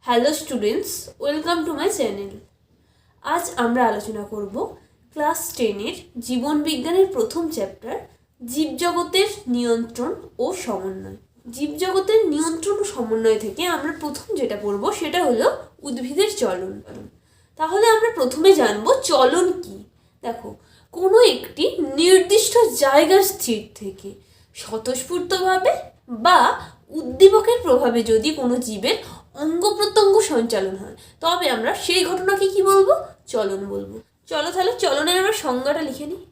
Hello students, welcome to my channel. আজ আমরা আলোচনা করব ক্লাস 10-এর জীবনবিজ্ঞানের প্রথম চ্যাপ্টার জীবজগতের নিয়ন্ত্রণ ও সমন্বয়। জীবজগতের নিয়ন্ত্রণ ও সমন্বয় থেকে আমরা প্রথম যেটা পড়ব সেটা হলো উদ্ভিদের চলন। তাহলে আমরা প্রথমে জানব চলন কি। দেখো, কোনো একটি নির্দিষ্ট জায়গার স্থির থেকে স্বতঃস্ফূর্তভাবে বা উদ্দীপকের প্রভাবে যদি কোনো জীবের অঙ্গ প্রত্যঙ্গ সঞ্চালন হয় তবে আমরা সেই ঘটনাকে কি বলবো? চলন বলবো। চলো তাহলে চলনের আমরা সংজ্ঞাটা লিখে নিই।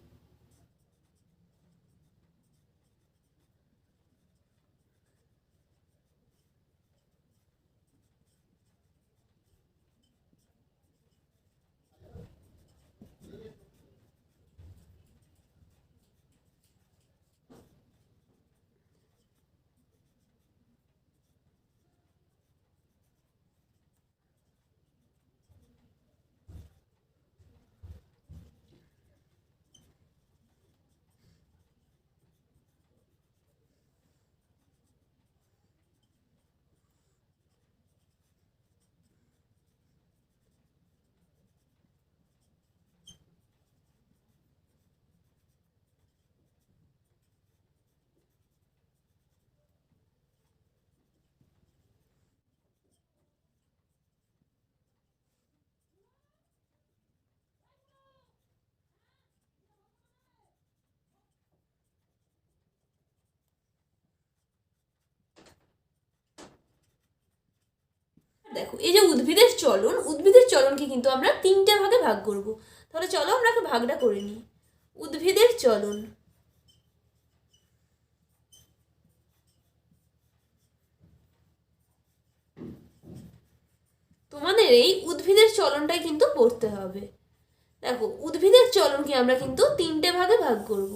দেখো, এই যে উদ্ভিদের চলনকে কিন্তু আমরা তিনটে ভাগে ভাগ করব। তাহলে চলো আমরা ভাগটা করে নিই। উদ্ভিদের চলন, তোমাদের এই উদ্ভিদের চলনটাই কিন্তু পড়তে হবে। দেখো, উদ্ভিদের চলনকে আমরা কিন্তু তিনটে ভাগে ভাগ করব।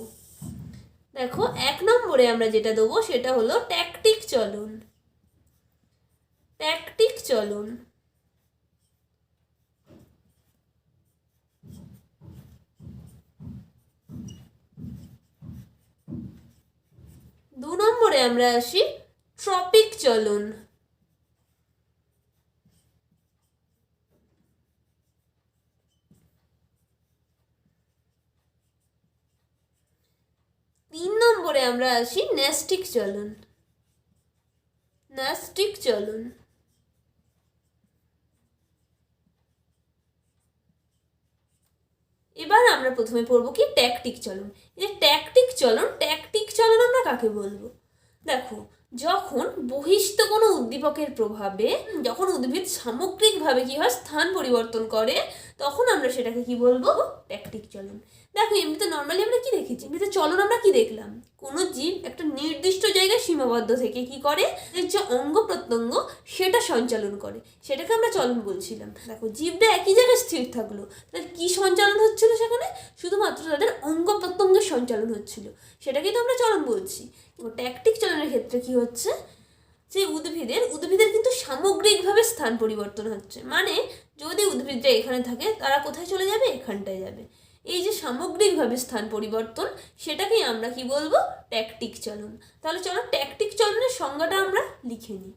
দেখো, 1 নম্বরে আমরা যেটা দেবো সেটা হলো ট্যাকটিক চলন। ট্যাকটিক চলন। 2 নম্বরে আমরা আসি ট্রপিক চলন। 3 নম্বরে আমরা আসি ন্যাস্টিক চলন। ন্যাস্টিক চলন। এবার আমরা প্রথমে পড়বো কি ট্যাকটিক চলন। এই ট্যাকটিক চলন আমরা কাকে বলবো? দেখো, যখন বহিস্থ কোনো উদ্দীপকের প্রভাবে যখন উদ্ভিদ সামগ্রিকভাবে কি হয় স্থান পরিবর্তন করে তখন আমরা সেটাকে কি বলবো? ট্যাকটিক চলন। দেখো, এমনিতে নর্মালি আমরা কি দেখেছি? এমনিতে চলন আমরা কি দেখলাম? কোনো জীব একটা নির্দিষ্ট জায়গায় সীমাবদ্ধ থেকে কি করে, যে অঙ্গ প্রত্যঙ্গ সেটা সঞ্চালন করে, সেটাকে আমরা চলন বলছিলাম। দেখো, জীবটা একই জায়গায় স্থির থাকলো, তাহলে কি সঞ্চালন হচ্ছিল সেখানে? শুধুমাত্র তাদের অঙ্গ প্রত্যঙ্গের সঞ্চালন হচ্ছিল, সেটাকেই তো আমরা চলন বলছি। ট্যাকটিক চলনের ক্ষেত্রে কি হচ্ছে, যে উদ্ভিদের কিন্তু সামগ্রিকভাবে স্থান পরিবর্তন হচ্ছে। মানে যদি উদ্ভিদটা এখানে থাকে তারা কোথায় চলে যাবে? এখানটায় যাবে। এই যে সামগ্রিকভাবে স্থান পরিবর্তন, সেটাকেই আমরা কি বলবো? ট্যাকটিক চলন। তাহলে চলো ট্যাকটিক চলনের সংজ্ঞাটা আমরা লিখে নিই।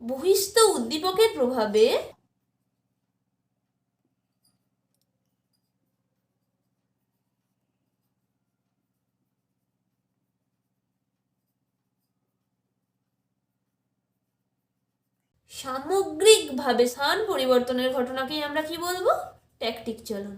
বহিস্থ উদ্দীপকের প্রভাবে সামগ্রিকভাবে স্থান পরিবর্তনের ঘটনাকেই আমরা কি বলবো? ট্যাকটিক চলন।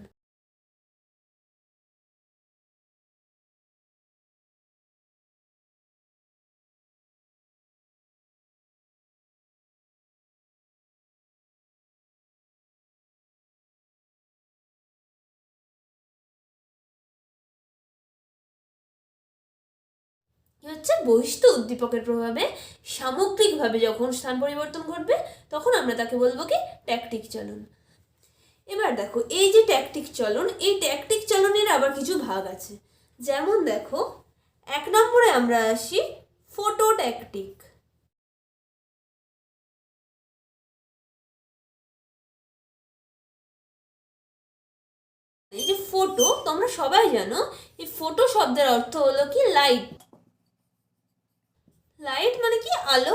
কি হচ্ছে? বহিস্থ উদ্দীপকের প্রভাবে সামগ্রিকভাবে যখন স্থান পরিবর্তন ঘটবে তখন আমরা তাকে বলবো কি? ট্যাকটিক চলন। এবার দেখো, এই যে ট্যাকটিক চলন, এই ট্যাকটিক চলনের আবার কিছু ভাগ আছে। যেমন দেখো, 1 নম্বরে আমরা আসি ফটো ট্যাকটিক। এই যে ফোটো, তোমরা সবাই জানো এই ফোটো শব্দের অর্থ হলো কি লাইট। লাইট মানে কি আলো।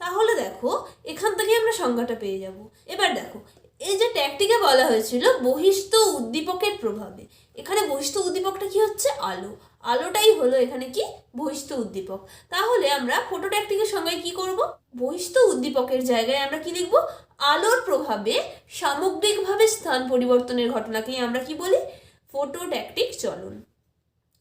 তাহলে দেখো এখান থেকে আমরা সংজ্ঞাটা পেয়ে যাব। এবার দেখো এই যে ট্যাগটিকে বলা হয়েছিল বহিস্থ উদ্দীপকের প্রভাবে, এখানে বহিস্থ উদ্দীপকটা কি হচ্ছে? আলো। আলোটাই হলো এখানে কি বহিস্থ উদ্দীপক। তাহলে আমরা ফোটো ট্যাগটিকের সংজ্ঞায় কি করব? বহিস্থ উদ্দীপকের জায়গায় আমরা কি লিখব? আলোর প্রভাবে সামগ্রিকভাবে স্থান পরিবর্তনের ঘটনাকেই আমরা কি বলি? ফোটোট্যাকটিক চলন।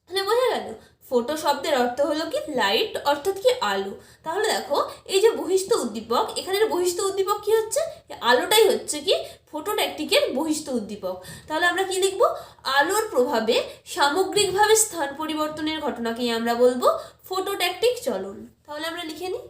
তাহলে বোঝা গেল ফোটো শব্দের অর্থ হলো কি লাইট, অর্থাৎ কি আলো। তাহলে দেখো এই যে বহিস্থ উদ্দীপক, এখানের বহিস্থ উদ্দীপক কি হচ্ছে? আলোটাই হচ্ছে কি ফোটোট্যাকটিকের বহিস্থ উদ্দীপক। তাহলে আমরা কি লিখব? আলোর প্রভাবে সামগ্রিকভাবে স্থান পরিবর্তনের ঘটনাকেই আমরা বলবো ফোটোট্যাকটিক চলন। তাহলে আমরা লিখে নিই।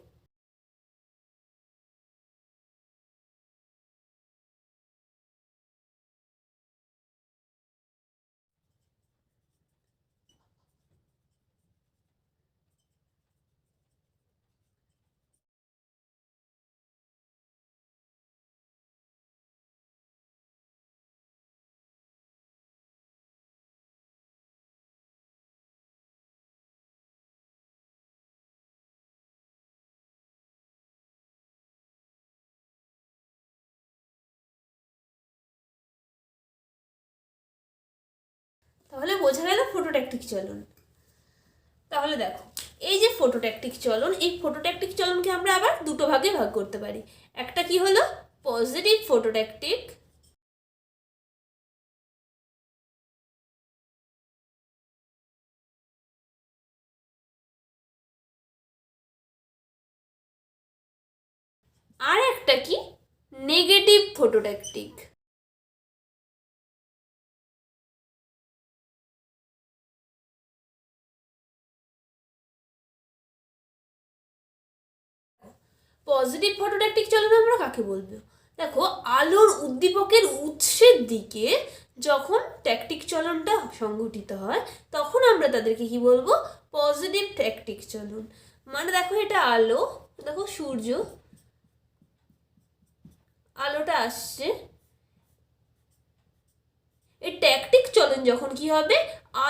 তাহলে বোঝা গেল ফোটোট্যাকটিক চলন। তাহলে দেখো এই যে ফোটোট্যাকটিক চলন, এই ফোটোট্যাকটিক চলনকে আমরা আবার দুটো ভাগে ভাগ করতে পারি। একটা কি হলো পজিটিভ ফোটোট্যাকটিক, আর একটা কি নেগেটিভ ফোটোট্যাকটিক। পজিটিভ ফোটোট্যাকটিক চলন আমরা কাকে বলবো? দেখো আলোর উদ্দীপকের উৎসের দিকে যখন ট্যাকটিক চলনটা সংঘটিত হয় তখন আমরা তাদেরকে কি বলবো? পজিটিভ ট্যাকটিক চলন। মানে দেখো এটা আলো, দেখো সূর্য, আলোটা আসছে, এই ট্যাকটিক চলন যখন কি হবে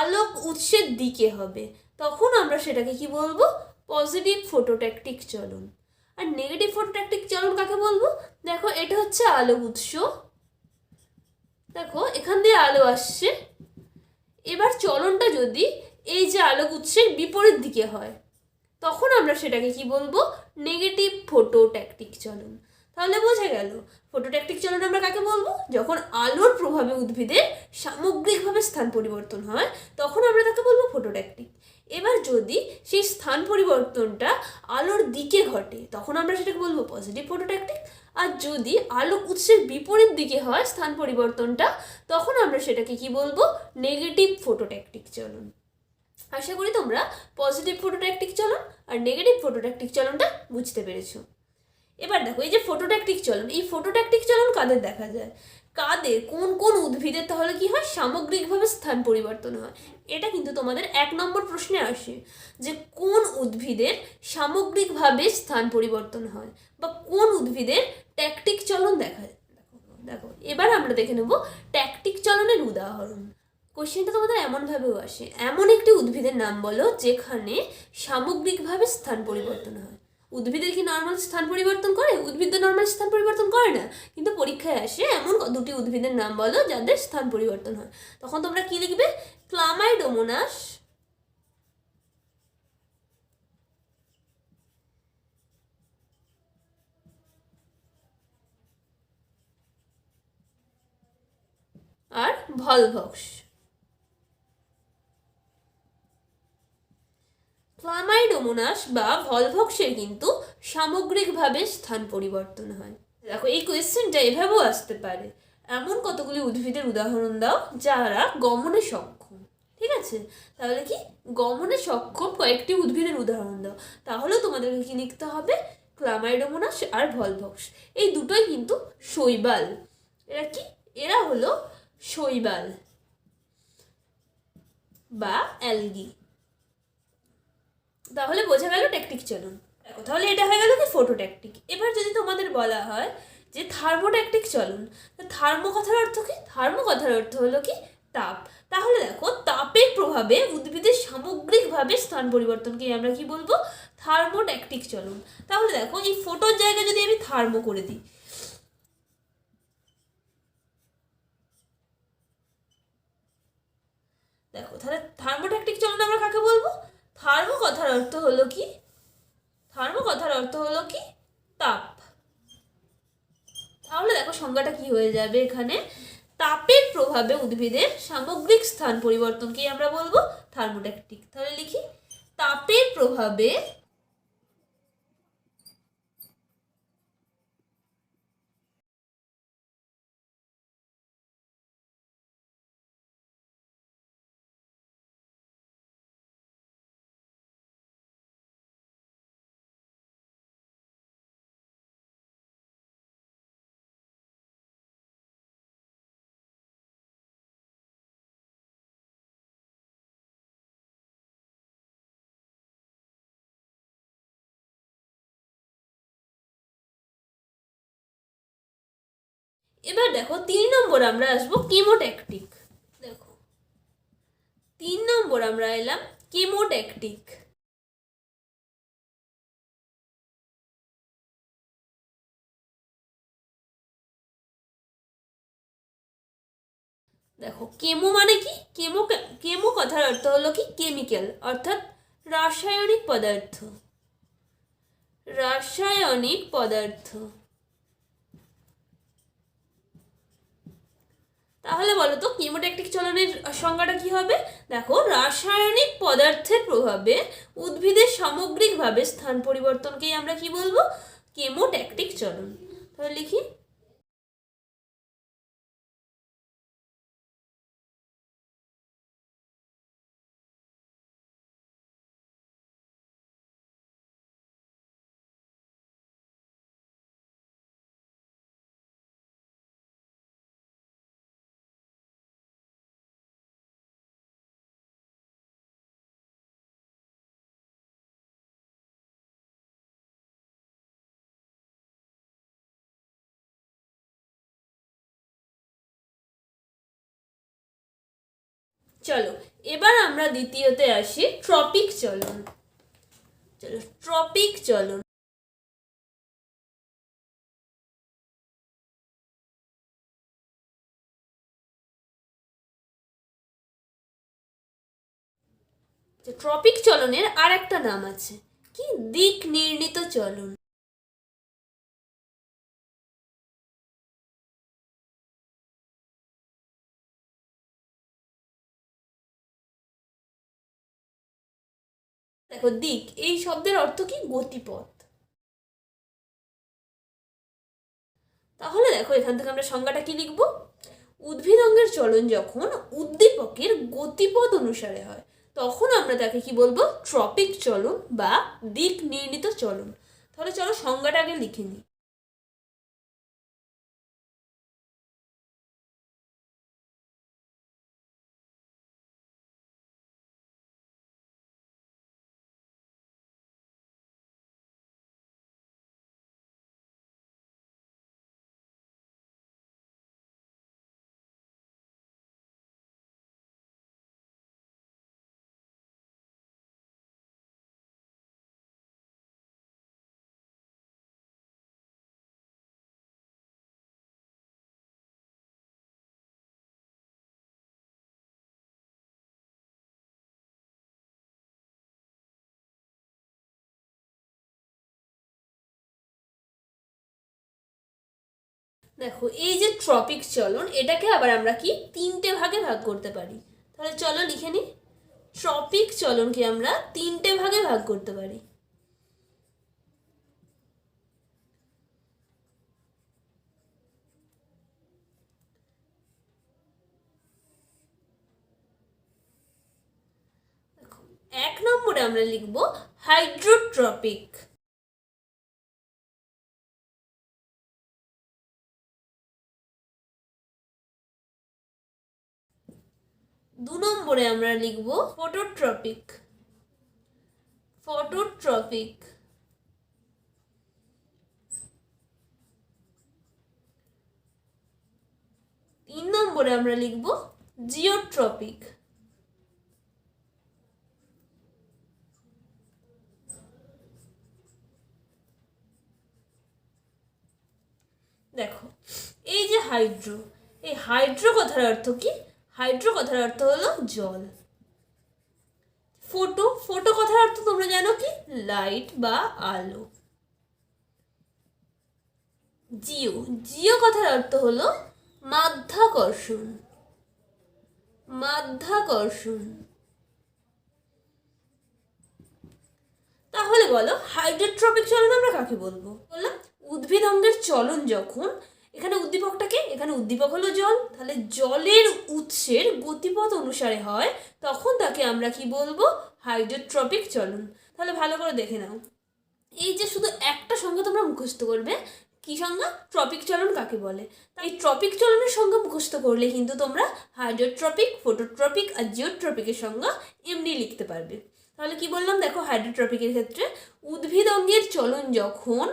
আলোক উৎসের দিকে হবে তখন আমরা সেটাকে কি বলবো? পজিটিভ ফোটোট্যাকটিক চলন। আর নেগেটিভ ফোটোট্যাকটিক চলন কাকে বলবো? দেখো এটা হচ্ছে আলোক উৎস, দেখো এখান দিয়ে আলো আসছে, এবার চলনটা যদি এই যে আলোক উৎসের বিপরীত দিকে হয় তখন আমরা সেটাকে কি বলবো? নেগেটিভ ফোটোট্যাকটিক চলন। তাহলে বোঝা গেল ফোটোট্যাকটিক চলন আমরা কাকে বলবো? যখন আলোর প্রভাবে উদ্ভিদের সামগ্রিকভাবে স্থান পরিবর্তন হয় তখন আমরা তাকে বলবো ফোটোট্যাকটিক। এবার যদি সেই স্থান পরিবর্তনটা আলোর দিকে ঘটে তখন আমরা সেটাকে বলবো পজিটিভ ফোটোট্যাকটিক। আর যদি আলোক উৎসের বিপরীত দিকে হয় স্থান পরিবর্তনটা তখন আমরা সেটাকে কি বলবো? নেগেটিভ ফোটোট্যাকটিক চলন। আশা করি তোমরা পজিটিভ ফোটোট্যাকটিক চলন আর নেগেটিভ ফোটোট্যাকটিক চলনটা বুঝতে পেরেছো। এবার দেখো এই যে ফোটোট্যাকটিক চলন, এই ফোটোট্যাকটিক চলন কাদের দেখা যায়? কাদের, কোন কোন উদ্ভিদের তাহলে কি হয় সামগ্রিকভাবে স্থান পরিবর্তন হয়? এটা কিন্তু তোমাদের 1 নম্বর প্রশ্নে আসে যে কোন উদ্ভিদের সামগ্রিকভাবে স্থান পরিবর্তন হয় বা কোন উদ্ভিদের ট্যাকটিক চলন দেখা যায়। দেখো এবার আমরা দেখে নেব ট্যাকটিক চলনের উদাহরণ। কোশ্চেনটা তোমাদের এমনভাবেও আসে, এমন একটি উদ্ভিদের নাম বলো যেখানে সামগ্রিকভাবে স্থান পরিবর্তন হয়। উদ্ভিদের কি নর্মাল স্থান পরিবর্তন করে? উদ্ভিদ তো নর্মাল স্থান পরিবর্তন করে না, কিন্তু পরীক্ষায় আসে এমন দুটি উদ্ভিদের নাম বলো যাদের স্থান পরিবর্তন হয়। তখন তোমরা কি লিখবে? ক্লামাইডোমোনাস আর ভলভক্স। ক্লামাইডোমোনাস বা ভলভক্সের কিন্তু সামগ্রিকভাবে স্থান পরিবর্তন হয়। দেখো এই কোয়েশ্চেনটা এভাবেও আসতে পারে, এমন কতগুলি উদ্ভিদের উদাহরণ দাও যারা গমনে সক্ষম। ঠিক আছে, তাহলে কি গমনে সক্ষম কয়েকটি উদ্ভিদের উদাহরণ দাও। তাহলেও তোমাদেরকে কি লিখতে হবে? ক্লামাইডোমোনাস আর ভলভক্স এই দুটোই কিন্তু শৈবাল। এরা কি? এরা হলো শৈবাল বা অ্যালগি। তাহলে বোঝা গেল ট্যাকটিক চলন। দেখো তাহলে এটা হয়ে গেল কি ফোটোট্যাকটিক। এবার যদি তোমাদের বলা হয় যে থার্মোট্যাকটিক চলন। থার্মো কথার অর্থ কি? থার্মো কথার অর্থ হলো কি? তাপ। তাহলে দেখো, তাপের প্রভাবে উদ্ভিদের সামগ্রিকভাবে স্থান পরিবর্তনকে আমরা কি বলবো? থার্মোট্যাকটিক চলন। তাহলে দেখো, এই ফোটোর জায়গায় যদি আমি থার্মো করে দিই, দেখো তাহলে থার্মোট্যাকটিক চলন আমরা কাকে বলবো? থার্মো কথার অর্থ হলো কি? থার্মো কথার অর্থ হলো কি? তাপ। তাহলে দেখো সংজ্ঞাটা কি হয়ে যাবে এখানে? তাপের প্রভাবে উদ্ভিদের সামগ্রিক স্থান পরিবর্তনকেই আমরা বলবো থার্মোট্যাকটিক। তাহলে লিখি, তাপের প্রভাবে এবার দেখো 3 নম্বর আমরা আসবো কেমোট্যাকটিক। দেখো 3 নম্বর আমরা এলাম কেমোট্যাকটিক। দেখো, কেমো মানে কি? কেমো কেমো কথার অর্থ হলো কি? কেমিক্যাল, অর্থাৎ রাসায়নিক পদার্থ। রাসায়নিক পদার্থ। তাহলে বলো তো কেমোট্যাকটিক চলনের সংজ্ঞাটা কি হবে? দেখো, রাসায়নিক পদার্থের প্রভাবে উদ্ভিদের সামগ্রিকভাবে স্থান পরিবর্তনকেই আমরা কি বলবো? কেমোট্যাকটিক চলন। তাহলে লিখি, চলো এবার আমরা দ্বিতীয়তে আসি, ট্রপিক চলন। চলো, ট্রপিক চলন। ট্রপিক চলনের আর একটা নাম আছে কি? দিক নির্ণীত চলন। দেখো, দিক এই শব্দের অর্থ কি? গতিপথ। তাহলে দেখো, এখান থেকে আমরা সংজ্ঞাটা কি লিখবো? উদ্ভিদ অঙ্গের চলন যখন উদ্দীপকের গতিপথ অনুসারে হয়, তখন আমরা তাকে কি বলবো? ট্রপিক চলন বা দিক নির্ণীত চলন। তাহলে চলো সংজ্ঞাটা আগে লিখে নিই। দেখো, এই যে ট্রপিক চলন, এটাকে আবার আমরা কি 3টে ভাগে ভাগ করতে পারি। তাহলে চলো লিখে নিই, ট্রপিক চলনকে আমরা 3টে ভাগে ভাগ করতে পারি। দেখো, 1 নম্বরে আমরা লিখব হাইড্রোট্রপিক। 2 নম্বরে আমরা লিখব ফটোট্রপিক। ফটোট্রপিক। 3 নম্বরে আমরা লিখব জিওট্রপিক। দেখো এই যে হাইড্রো, এই হাইড্রো কথার অর্থ কি? হাইড্রো কথার অর্থ হলো জল। ফোটো, ফোটো কথার অর্থ তোমরা জানো কি? লাইট বা আলো। জিও, জিও কথার অর্থ হলো মাধ্যাকর্ষণ। মাধ্যাকর্ষণ। তাহলে বলো হাইড্রোট্রপিক চলন আমরা কাকে বলবো? বললাম উদ্ভিদ অঙ্গের চলন যখন, এখানে উদ্দীপকটাকে, এখানে উদ্দীপক হলো জল, তাহলে জলের উৎসের গতিপথ অনুসারে হয়, তখন তাকে আমরা কি বলবো? হাইড্রোট্রপিক চলন। তাহলে ভালো করে দেখে নাও, এই যে শুধু একটা সংজ্ঞা তোমরা মুখস্থ করবে, কি সংজ্ঞা? ট্রপিক চলন কাকে বলে। তাই ট্রপিক চলনের সংজ্ঞা মুখস্থ করলে কিন্তু তোমরা হাইড্রোট্রপিক, ফোটোট্রপিক আর জিওট্রপিকের সংজ্ঞা এমনি লিখতে পারবে। তাহলে কি বললাম দেখো, হাইড্রোট্রপিকের ক্ষেত্রে উদ্ভিদ অঙ্গের চলন যখন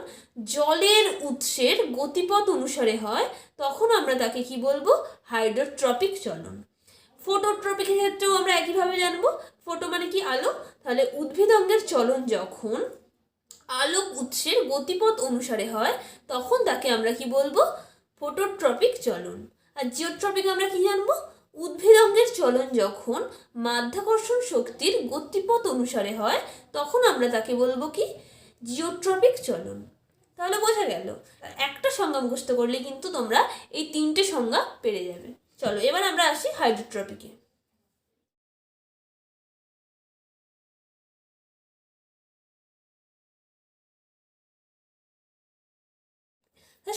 জলের উৎসের গতিপথ অনুসারে হয়, তখন আমরা তাকে কি বলবো? হাইড্রোট্রপিক চলন। ফোটোট্রপিকের ক্ষেত্রেও আমরা একইভাবে জানবো। ফোটো মানে কি? আলো। তাহলে উদ্ভিদ অঙ্গের চলন যখন আলোক উৎসের গতিপথ অনুসারে হয়, তখন তাকে আমরা কি বলবো? ফোটোট্রপিক চলন। আর জিওট্রপিক আমরা কি জানবো? উদ্ভিদ অঙ্গের চলন যখন মাধ্যাকর্ষণ শক্তির গতিপথ অনুসারে হয়, তখন আমরা তাকে বলবো কি? জিওট্রপিক চলন। তাহলে বোঝা গেল, একটা সংজ্ঞা মুখস্থ করলে কিন্তু তোমরা এই 3টে সংজ্ঞা পেরে যাবে। চলো এবার আমরা আসি হাইড্রোট্রপিকে।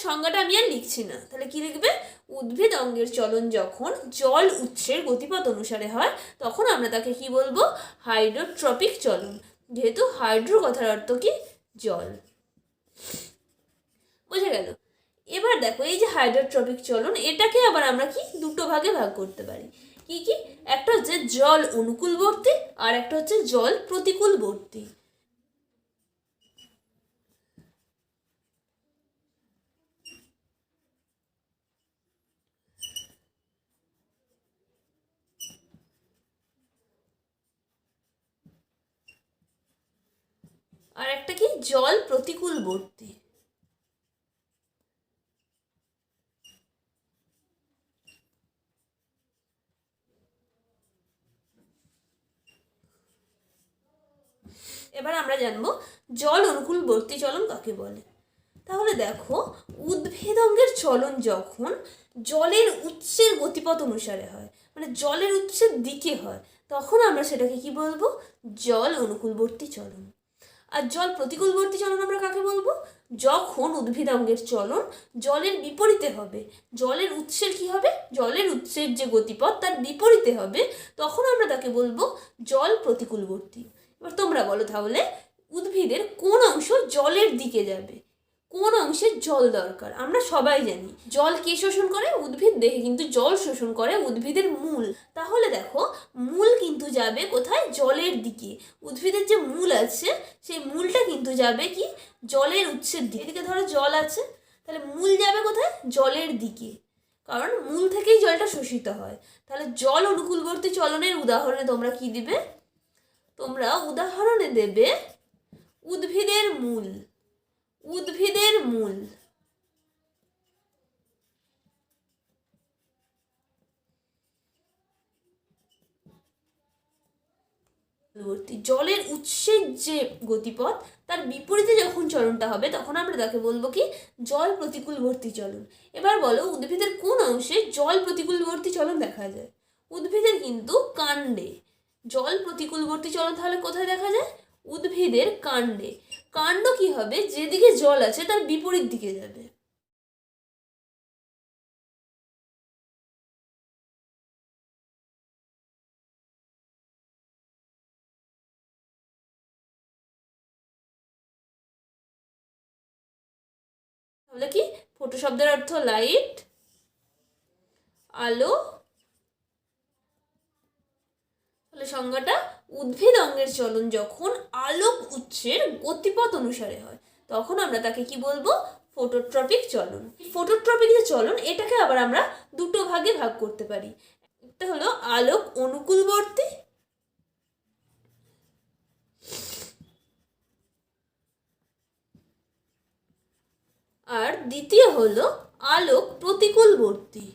সংজ্ঞাটা আমি আর লিখছি না, তাহলে কি লিখবে? উদ্ভিদ অঙ্গের চলন যখন জল উৎসের গতিপথ অনুসারে হয়, তখন আমরা তাকে কি বলবো? হাইড্রোট্রপিক চলন। যেহেতু হাইড্রো কথার অর্থ কি? জল। বোঝা গেল? এবার দেখো এই যে হাইড্রোট্রপিক চলন, এটাকে আবার আমরা কি দুটো ভাগে ভাগ করতে পারি। কি কি? একটা হচ্ছে জল অনুকূলবর্তী আর একটা হচ্ছে জল প্রতিকূলবর্তী। আর একটা কি? জল প্রতিকূলবর্তী। এবার আমরা জানবো জল অনুকূলবর্তী চলন কাকে বলে। তাহলে দেখো উদ্ভিদ অঙ্গের চলন যখন জলের উৎসের গতিপথ অনুসারে হয়, মানে জলের উৎসের দিকে হয়, তখন আমরা সেটাকে কি বলবো? জল অনুকূলবর্তী চলন। আর জল প্রতিকূলবর্তী চলন আমরা কাকে বলবো? যখন উদ্ভিদ অঙ্গের চলন জলের বিপরীতে হবে, জলের উৎসের কি হবে? জলের উৎসের যে গতিপথ তার বিপরীতে হবে, তখন আমরা তাকে বলবো জল প্রতিকূলবর্তী। এবার তোমরা বলো তাহলে উদ্ভিদের কোন অংশ জলের দিকে যাবে? কোন অংশের জল দরকার? আমরা সবাই জানি জল কে শোষণ করে? উদ্ভিদ দেহে কিন্তু জল শোষণ করে উদ্ভিদের মূল। তাহলে দেখো মূল কিন্তু যাবে কোথায়? জলের দিকে। উদ্ভিদের যে মূল আছে সেই মূলটা কিন্তু যাবে কি? জলের উৎসের দিকে। এদিকে ধরো জল আছে, তাহলে মূল যাবে কোথায়? জলের দিকে, কারণ মূল থেকেই জলটা শোষিত হয়। তাহলে জল অনুকূলবর্তী চলনের উদাহরণে তোমরা কি দিবে? তোমরা উদাহরণে দেবে উদ্ভিদের মূল। উদ্ভিদের মূল। জলের উৎসের যে গতিপথ তার বিপরীতে যখন চলনটা হবে, তখন আমরা তাকে বলবো কি? জল প্রতিকূলবর্তী চলন। এবার বলো উদ্ভিদের কোন অংশে জল প্রতিকূলবর্তী চলন দেখা যায়? উদ্ভিদের কিন্তু কাণ্ডে জল প্রতিকূলবর্তী চলন। তাহলে কোথায় দেখা যায়? উদ্ভিদের কাণ্ডে। কাণ্ড কি হবে? যেদিকে জল আছে তার বিপরীত দিকে যাবে। তাহলে কি? ফোটো শব্দের অর্থ লাইট, আলো। তাহলে সংজ্ঞাটা উদ্ভিদ অঙ্গের চলন যখন আলোক উৎসের গতিপথ অনুসারে হয়, তখন আমরা তাকে কি বলবো? ফোটোট্রপিক চলন। ফোটোট্রপিক যে চলন এটাকে আবার আমরা দুটো ভাগে ভাগ করতে পারি। একটা হলো আলোক অনুকূলবর্তী, আর দ্বিতীয় হলো আলোক প্রতিকূলবর্তী।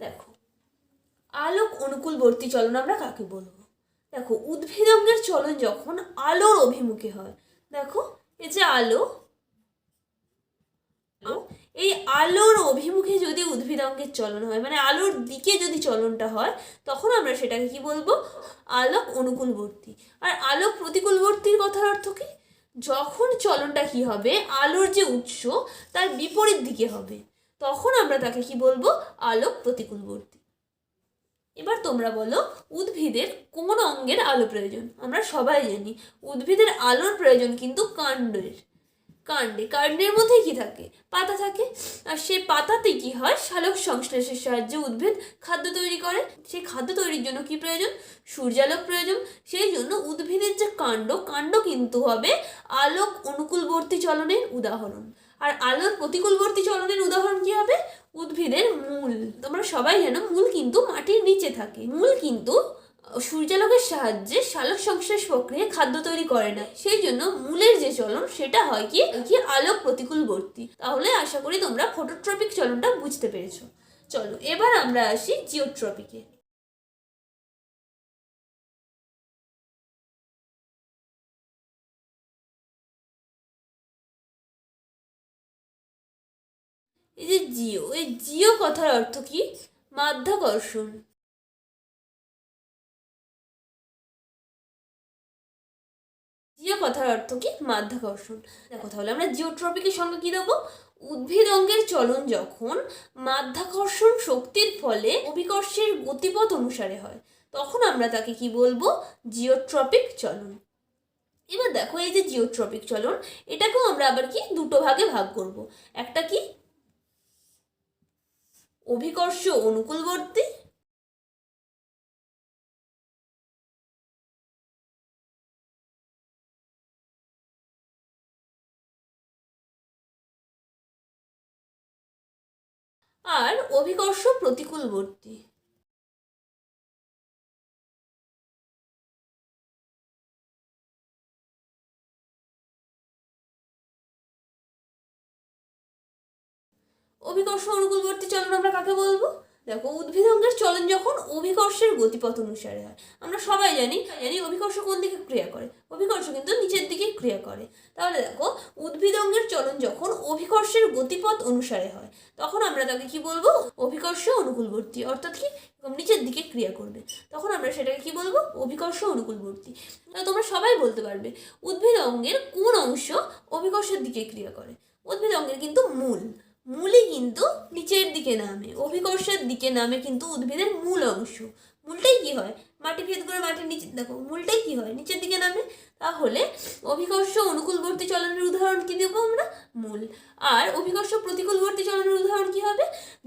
দেখো, আলোক অনুকূলবর্তী চলন আমরা কাকে বলবো? দেখো, উদ্ভিদঙ্গের চলন যখন আলোর অভিমুখে হয়, দেখো এই যে আলো, এই আলোর অভিমুখে যদি উদ্ভিদঙ্গের চলন হয়, মানে আলোর দিকে যদি চলনটা হয়, তখন আমরা সেটাকে কি বলবো? আলোক অনুকূলবর্তী। আর আলোক প্রতিকূলবর্তীর কথার অর্থ কি? যখন চলনটা কি হবে, আলোর যে উৎস তার বিপরীত দিকে হবে, তখন আমরা তাকে কি বলবো? আলোক প্রতিকূলবর্তী। এবার তোমরা বলো, উদ্ভিদের কোন অঙ্গের আলো প্রয়োজন? আমরা সবাই জানি উদ্ভিদের আলোর প্রয়োজন কিন্তু কাণ্ডের মধ্যে কি থাকে? পাতা থাকে। আর সেই পাতাতে কি হয়? সালোক সংশ্লেষের সাহায্যে উদ্ভিদ খাদ্য তৈরি করে। সেই খাদ্য তৈরির জন্য কি প্রয়োজন? সূর্যালোক প্রয়োজন। সেই জন্য উদ্ভিদের যে কাণ্ড কিন্তু হবে আলোক অনুকূলবর্তী চলনের উদাহরণ। আর আলোর প্রতিকূলবর্তী চলনের উদাহরণ কি হবে? উদ্ভিদের মূল। তোমরা সবাই জানো মূল কিন্তু মাটির নিচে থাকে। মূল কিন্তু সূর্যালোকের সাহায্যে সালোক সংশ্লেষ প্রক্রিয়ায় খাদ্য তৈরি করে না। সেই জন্য মূলের যে চলন সেটা হয় কি আলোক প্রতিকূলবর্তী। তাহলে আশা করি তোমরা ফোটোট্রপিক চলনটা বুঝতে পেরেছো। চলো এবার আমরা আসি জিওট্রপিকে। এই যে এই জিও কথার অর্থ কি? মাধ্যাকর্ষণ। জিও কথার অর্থ কি? মাধ্যাকর্ষণ। দেখো তাহলে আমরা জিওট্রপিকের সঙ্গে কি দেবো? উদ্ভিদ অঙ্গের চলন যখন মাধ্যাকর্ষণ শক্তির ফলে অভিকর্ষের গতিপথ অনুসারে হয়, তখন আমরা তাকে কি বলবো? জিওট্রপিক চলন। এবার দেখো, এই যে জিওট্রপিক চলন, এটাকেও আমরা আবার কি দুটো ভাগে ভাগ করব। একটা কি? অভিকর্ষ অনুকূলবর্তী, আর অভিকর্ষ প্রতিকূলবর্তী। অভিকর্ষ অনুকূলবর্তী চলন আমরা কাকে বলবো? দেখো, উদ্ভিদ অঙ্গের চলন যখন অভিকর্ষের গতিপথ অনুসারে হয়। আমরা সবাই জানি অভিকর্ষ কোন দিকে ক্রিয়া করে? অভিকর্ষ কিন্তু নিচের দিকে ক্রিয়া করে। তাহলে দেখো, উদ্ভিদ অঙ্গের চলন যখন অভিকর্ষের গতিপথ অনুসারে হয়, তখন আমরা তাকে কি বলবো? অভিকর্ষ অনুকূলবর্তী। অর্থাৎ কি? নিচের দিকে ক্রিয়া করবে, তখন আমরা সেটাকে কি বলবো? অভিকর্ষ অনুকূলবর্তী। তাহলে তোমরা সবাই বলতে পারবে উদ্ভিদ অঙ্গের কোন অংশ অভিকর্ষের দিকে ক্রিয়া করে? উদ্ভিদ অঙ্গের কিন্তু মূলই কিন্তু নিচের দিকে নামে, অভিকর্ষের দিকে নামে কিন্তু উদ্ভিদের মূল অংশ। মূলটাই কি হয়? মাটি ভেদ করে মাটির নিচে, দেখো মূলটাই কি হয়? নিচের দিকে নামে। তাহলে অভিকর্ষ অনুকূলবর্তী চলনের উদাহরণ কি দেবো আমরা? মূল। আর অভিকর্ষ প্রতিকূলবর্তী চলনের উদাহরণ কি হবে?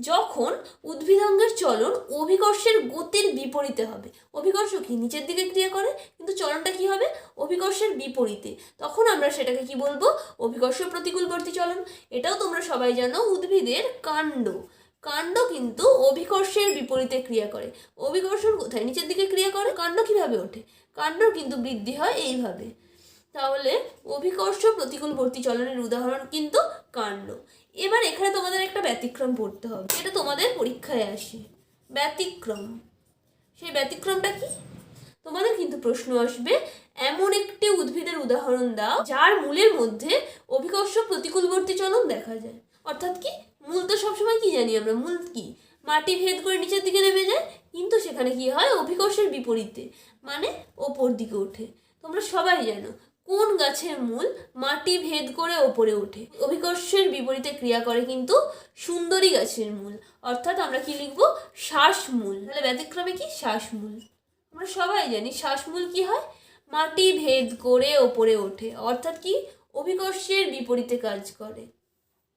যখন উদ্ভিদাঙ্গের চলন অভিকর্ষের গতির বিপরীতে হবে। অভিকর্ষ কি? নিচের দিকে ক্রিয়া করে, কিন্তু চলনটা কি হবে? অভিকর্ষের বিপরীতে। তখন আমরা সেটাকে কি বলবো? অভিকর্ষ প্রতিকূলবর্তী চলন। এটাও তোমরা সবাই জানো, উদ্ভিদের কাণ্ড কিন্তু অভিকর্ষের বিপরীতে ক্রিয়া করে। অভিকর্ষণ কোথায়? নিচের দিকে ক্রিয়া করে। কাণ্ড কিভাবে ওঠে? কাণ্ডর কিন্তু বৃদ্ধি হয় এইভাবে। তাহলে অভিকর্ষ প্রতিকূলবর্তী চলনের উদাহরণ কিন্তু কাণ্ড। এবার এখানে তোমাদের একটা ব্যতিক্রম পড়তে হবে, এটা তোমাদের পরীক্ষায় আসে। ব্যতিক্রম, সেই ব্যতিক্রমটা কি? তোমাদের কিন্তু প্রশ্ন আসবে, এমন একটি উদ্ভিদের উদাহরণ দাও যার মূলের মধ্যে অভিকর্ষ প্রতিকূলবর্তী চলন দেখা যায়। অর্থাৎ কি? মূল তো সবসময় কি জানি আমরা, মূল কি? মাটি ভেদ করে নিচের দিকে নেমে যায়, কিন্তু সেখানে কি হয়? অভিকর্ষের বিপরীতে, মানে ওপর দিকে ওঠে। তোমরা সবাই জানো কোন গাছের মূল মাটি ভেদ করে ওপরে ওঠে? অভিকর্ষের বিপরীতে ক্রিয়া করে কিন্তু সুন্দরী গাছের মূল। অর্থাৎ আমরা কি লিখবো? শ্বাসমূল। তাহলে ব্যতিক্রমে কি? শ্বাসমূল। আমরা সবাই জানি শ্বাসমূল কি হয়? মাটি ভেদ করে ওপরে ওঠে, অর্থাৎ কি? অভিকর্ষের বিপরীতে কাজ করে।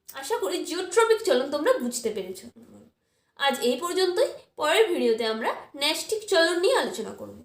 আশা করি জিওট্রপিক চলন তোমরা বুঝতে পেরেছো। আজ এই পর্যন্তই। পরের ভিডিওতে আমরা ন্যাস্টিক চলন নিয়ে আলোচনা করব।